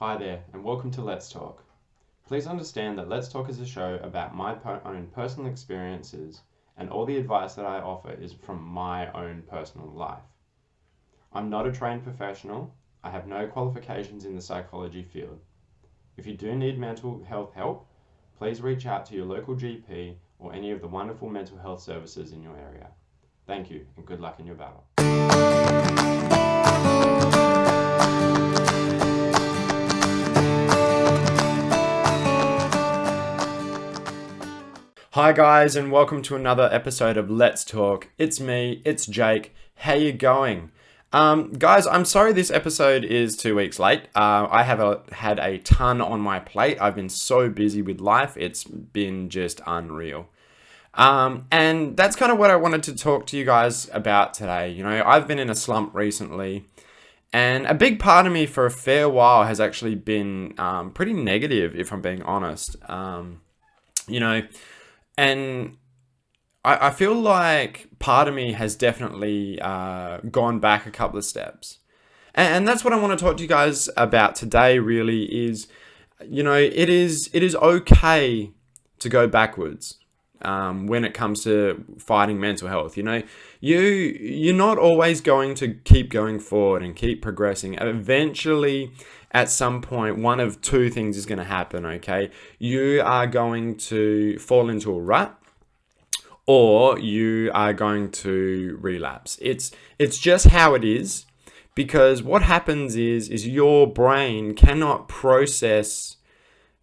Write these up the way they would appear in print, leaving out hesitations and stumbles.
Hi there, and welcome to Let's Talk. Please understand that Let's Talk is a show about my own personal experiences, and all the advice that I offer is from my own personal life. I'm not a trained professional, I have no qualifications in the psychology field. If you do need mental health help, please reach out to your local GP or any of the wonderful mental health services in your area. Thank you, and good luck in your battle. Hi guys, and welcome to another episode of Let's Talk. It's me, it's Jake. How you going? Guys, I'm sorry this episode is 2 weeks late. I have had a ton on my plate. I've been so busy with life. It's been just unreal. And that's kind of what I wanted to talk to you guys about today. You know, I've been in a slump recently, and a big part of me for a fair while has actually been pretty negative, if I'm being honest. You know, and I feel like part of me has definitely gone back a couple of steps. And that's what I want to talk to you guys about today, really, is, you know, it is okay to go backwards when it comes to fighting mental health. You know, you're not always going to keep going forward and keep progressing. Eventually, at some point, one of two things is going to happen, okay? You are going to fall into a rut, or you are going to relapse. It's just how it is, because what happens is your brain cannot process,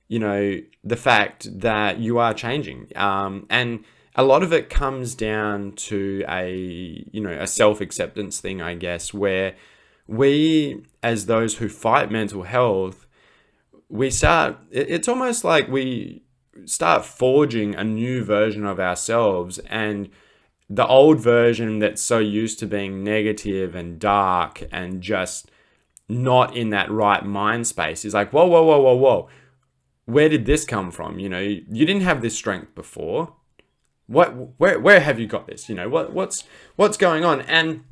you know, the fact that you are changing. And a lot of it comes down to a self-acceptance thing, I guess, where we, as those who fight mental health, it's almost like we start forging a new version of ourselves, and the old version that's so used to being negative and dark and just not in that right mind space is like, whoa. Where did this come from? You know, you didn't have this strength before. Where have you got this? You know, what's going on? And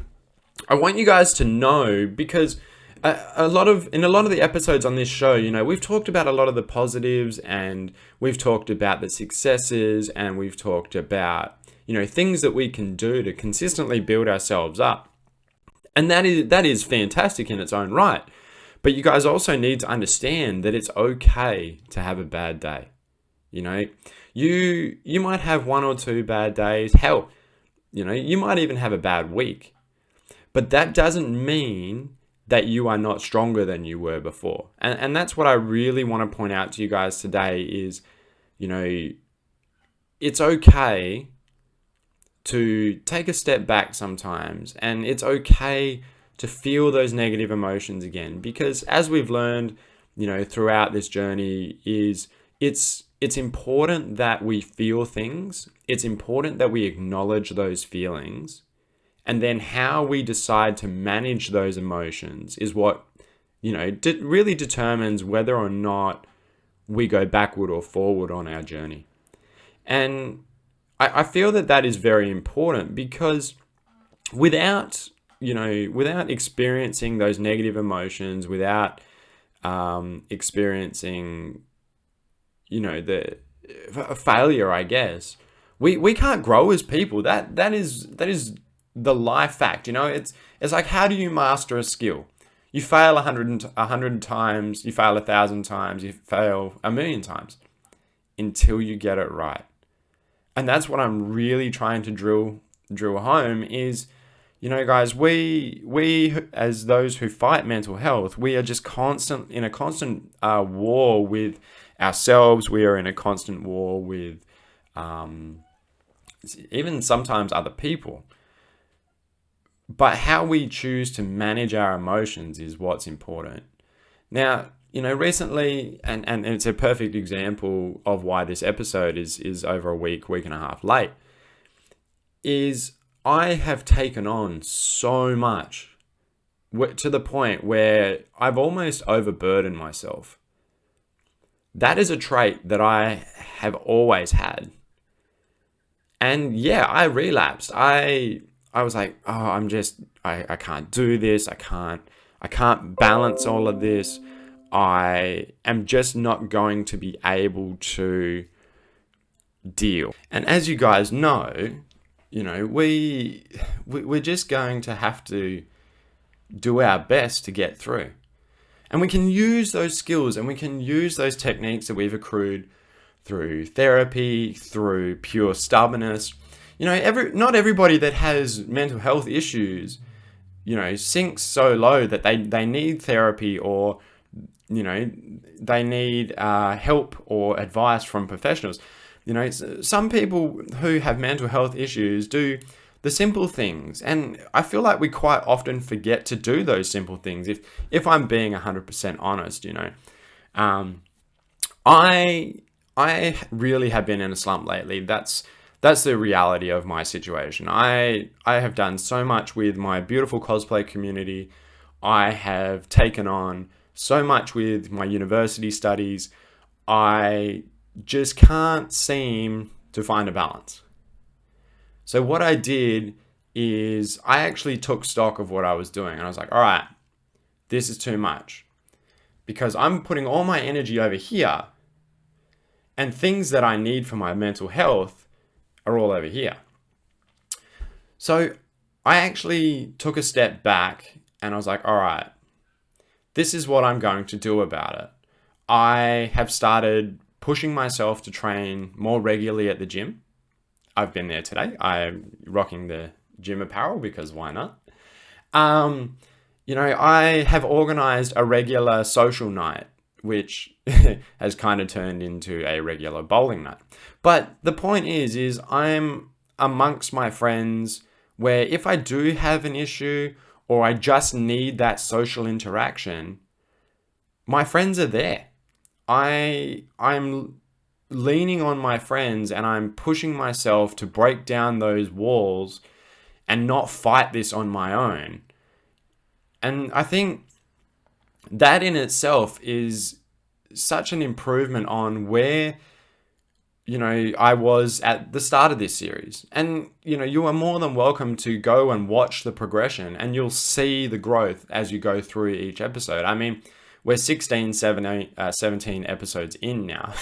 I want you guys to know, because in a lot of the episodes on this show, you know, we've talked about a lot of the positives, and we've talked about the successes, and we've talked about, you know, things that we can do to consistently build ourselves up. And that is fantastic in its own right. But you guys also need to understand that it's okay to have a bad day. You know, you might have one or two bad days. Hell, you know, you might even have a bad week. But that doesn't mean that you are not stronger than you were before. And that's what I really want to point out to you guys today is, you know, it's okay to take a step back sometimes, and it's okay to feel those negative emotions again, because as we've learned, you know, throughout this journey, is it's important that we feel things. It's important that we acknowledge those feelings. And then how we decide to manage those emotions is what, you know, really determines whether or not we go backward or forward on our journey. And I feel that is very important, because without experiencing those negative emotions, without experiencing, you know, the failure, I guess, we can't grow as people. That is the life fact. You know, it's like, how do you master a skill? You fail 100 times, you fail 1,000 times, you fail 1,000,000 times until you get it right. And that's what I'm really trying to drill home is, you know, guys, we as those who fight mental health, we are just in a constant war with ourselves. We are in a constant war with even sometimes other people. But how we choose to manage our emotions is what's important. Now, you know, recently, and it's a perfect example of why this episode is over a week and a half late, is I have taken on so much to the point where I've almost overburdened myself. That is a trait that I have always had. And yeah, I relapsed. I was like, oh, I can't do this. I can't balance all of this. I am just not going to be able to deal. And as you guys know, we're just going to have to do our best to get through. And we can use those skills and we can use those techniques that we've accrued through therapy, through pure stubbornness. Not everybody that has mental health issues, sinks so low that they need therapy or, they need help or advice from professionals. Some people who have mental health issues do the simple things, and I feel like we quite often forget to do those simple things. If I'm being 100% honest, I really have been in a slump lately. That's the reality of my situation. I have done so much with my beautiful cosplay community. I have taken on so much with my university studies. I just can't seem to find a balance. So what I did is I actually took stock of what I was doing, and I was like, all right, this is too much because I'm putting all my energy over here and things that I need for my mental health are all over here. So I actually took a step back and I was like, all right, this is what I'm going to do about it. I have started pushing myself to train more regularly at the gym. I've been there today. I'm rocking the gym apparel because why not? I have organized a regular social night, which has kind of turned into a regular bowling night. But the point is I'm amongst my friends where if I do have an issue or I just need that social interaction, my friends are there. I'm leaning on my friends and I'm pushing myself to break down those walls and not fight this on my own. And I think that in itself is such an improvement on where, I was at the start of this series. And, you are more than welcome to go and watch the progression and you'll see the growth as you go through each episode. I mean, we're 17 episodes in now.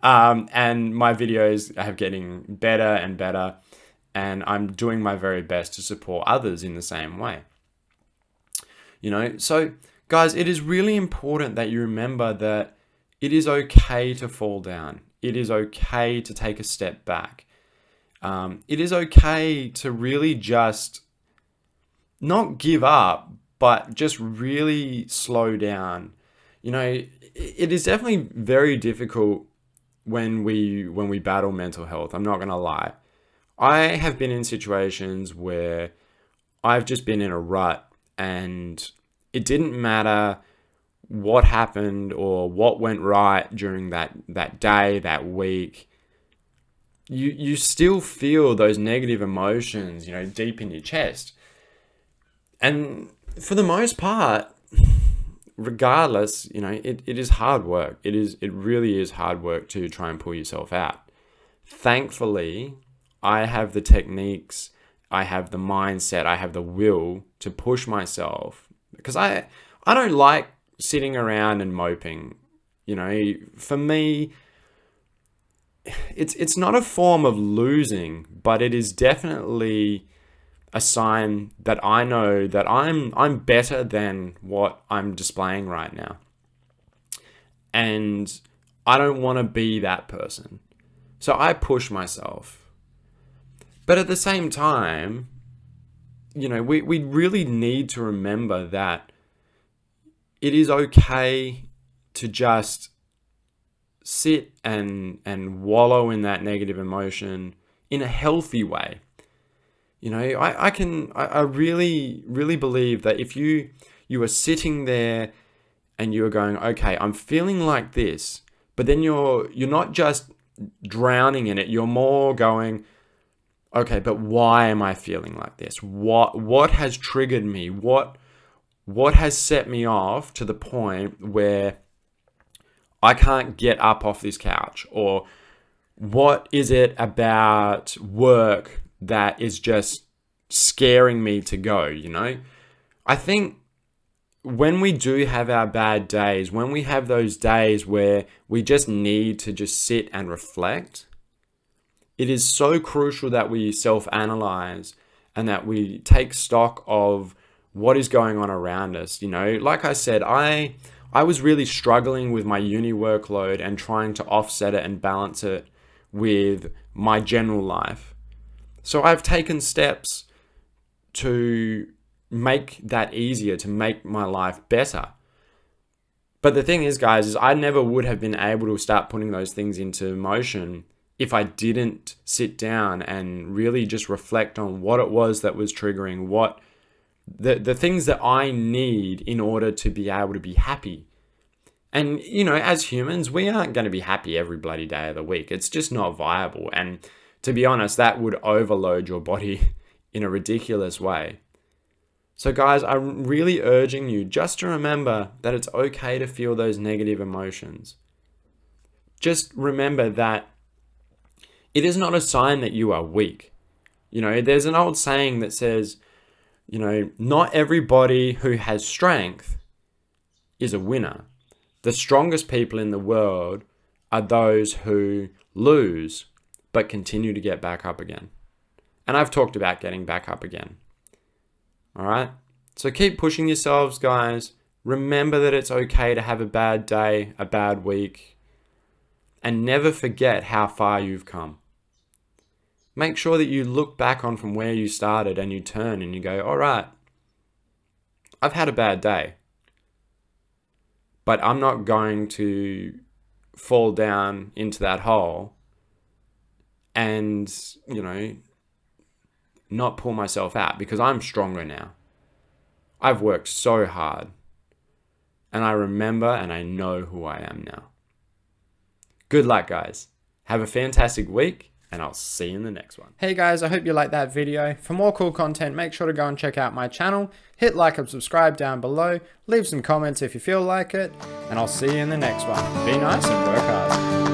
And my videos are getting better and better. And I'm doing my very best to support others in the same way. So guys, it is really important that you remember that it is okay to fall down. It is okay to take a step back. It is okay to really just not give up, but just really slow down. It is definitely very difficult when we battle mental health. I'm not going to lie. I have been in situations where I've just been in a rut and it didn't matter what happened or what went right during that day, that week. You still feel those negative emotions, deep in your chest. And for the most part, regardless, it is hard work. It really is hard work to try and pull yourself out. Thankfully, I have the techniques, I have the mindset, I have the will to push myself because I don't like sitting around and moping. For me, it's not a form of losing, but it is definitely a sign that I know that I'm better than what I'm displaying right now. And I don't want to be that person. So I push myself. But at the same time, we really need to remember that it is okay to just sit and wallow in that negative emotion in a healthy way. I really, really believe that if you are sitting there and you are going, okay, I'm feeling like this, but then you're not just drowning in it, you're more going, okay, but why am I feeling like this? What has triggered me? What has set me off to the point where I can't get up off this couch? Or what is it about work that is just scaring me to go, I think when we do have our bad days, when we have those days where we just need to just sit and reflect, it is so crucial that we self-analyze and that we take stock of what is going on around us. You know, like I said, I was really struggling with my uni workload and trying to offset it and balance it with my general life. So I've taken steps to make that easier, to make my life better. But the thing is, guys, is I never would have been able to start putting those things into motion if I didn't sit down and really just reflect on what it was that was triggering, what the things that I need in order to be able to be happy. And, you know, as humans, we aren't going to be happy every bloody day of the week. It's just not viable. And to be honest, that would overload your body in a ridiculous way. So guys, I'm really urging you just to remember that it's okay to feel those negative emotions. Just remember that it is not a sign that you are weak. You know, there's an old saying that says, you know, not everybody who has strength is a winner. The strongest people in the world are those who lose but continue to get back up again. And I've talked about getting back up again. All right? So keep pushing yourselves, guys. Remember that it's okay to have a bad day, a bad week, and never forget how far you've come. Make sure that you look back on from where you started and you turn and you go, all right, I've had a bad day, but I'm not going to fall down into that hole and, you know, not pull myself out because I'm stronger now. I've worked so hard and I remember and I know who I am now. Good luck, guys. Have a fantastic week and I'll see you in the next one. Hey guys, I hope you liked that video. For more cool content, make sure to go and check out my channel. Hit like and subscribe down below. Leave some comments if you feel like it. And I'll see you in the next one. Be nice and work hard.